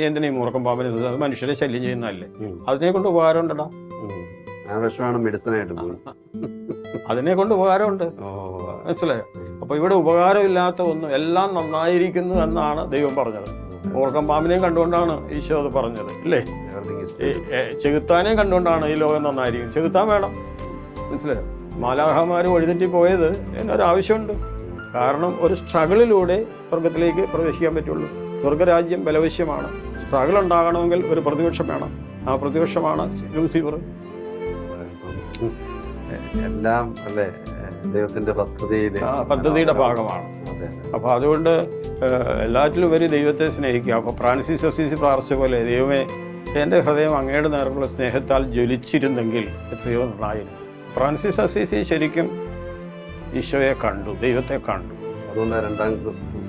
നീ എന്തിനാ ഈ മൂർഖൻ പാമ്പിനെ അത് മനുഷ്യരെ ശല്യം ചെയ്യുന്നതല്ലേ, അതിനെ കൊണ്ട് ഉപകാരം ഉണ്ടടാ. ആ വിഷമാണ് മെഡിസിനായിട്ട് പോയി. അതിനെ കൊണ്ട് ഉപകാരമുണ്ട്, മനസ്സിലായോ? അപ്പൊ ഇവിടെ ഉപകാരമില്ലാത്ത ഒന്നും, എല്ലാം നന്നായിരിക്കുന്നു എന്നാണ് ദൈവം പറഞ്ഞത്. മൂർഖൻ പാമ്പിനെയും കണ്ടുകൊണ്ടാണ് ഈശോ അത് പറഞ്ഞത്, ഇല്ലേ? ചെകുത്താനെയും കണ്ടുകൊണ്ടാണ് ഈ ലോകം നന്നായിരിക്കും. ചെകുത്താൻ വേണം, മനസ്സിലായോ? മാലാഖമാർ വഴിതെറ്റി പോയത് എന്നൊരാവശ്യമുണ്ട്. കാരണം ഒരു സ്ട്രഗിളിലൂടെ സ്വർഗത്തിലേക്ക് പ്രവേശിക്കാൻ പറ്റുള്ളൂ. സ്വർഗരാജ്യം ബലവശ്യമാണ്. സ്ട്രഗിൾ ഉണ്ടാകണമെങ്കിൽ ഒരു പ്രതിപക്ഷം വേണം. ആ പ്രതിപക്ഷമാണ് ലൂസിഫർ. എല്ലാം അല്ലേ ദൈവത്തിന്റെ പദ്ധതിയുടെ ഭാഗമാണ്. അപ്പോൾ അതുകൊണ്ട് എല്ലാറ്റിലും ഉപരി ദൈവത്തെ സ്നേഹിക്കുക. അപ്പോൾ ഫ്രാൻസിസ് അസീസി പ്രാർത്ഥിച്ച പോലെ, ദൈവമേ എൻ്റെ ഹൃദയം അങ്ങയുടെ നേർക്കുള്ള സ്നേഹത്താൽ ജ്വലിച്ചിരുന്നെങ്കിൽ എത്രയോ നന്നായിരുന്നു. ഫ്രാൻസിസ് അസീസി ശരിക്കും ഈശോയെ കണ്ടു, ദൈവത്തെ കണ്ടു. അതുകൊണ്ട് രണ്ടാം ക്രിസ്തു